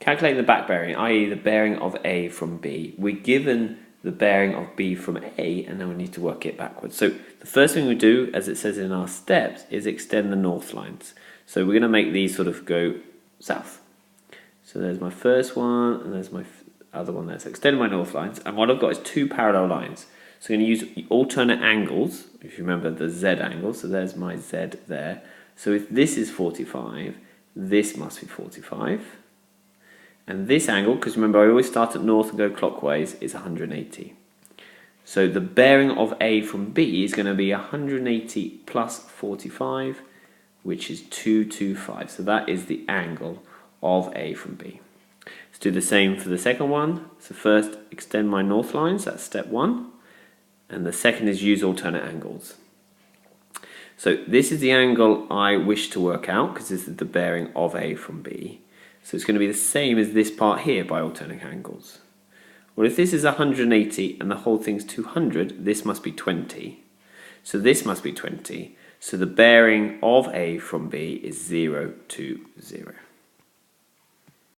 Calculate the back bearing, i.e. the bearing of A from B. We're given the bearing of B from A, and now we need to work it backwards. So the first thing we do, as it says in our steps, is extend the north lines. So we're going to make these sort of go south. So there's my first one, and there's my other one there. So extend my north lines, and what I've got is two parallel lines. So I'm going to use alternate angles, if you remember the Z angle, so there's my Z there. So if this is 45, this must be 45. And this angle, because remember I always start at north and go clockwise, is 180. So the bearing of A from B is going to be 180 plus 45, which is 225. So that is the angle of A from B. Let's do the same for the second one. So first, extend my north lines, that's step one. And the second is use alternate angles. So this is the angle I wish to work out, because this is the bearing of A from B. So it's going to be the same as this part here by alternate angles. Well, if this is 180 and the whole thing's 200, this must be 20. So this must be 20. So the bearing of A from B is 0, 2, 0.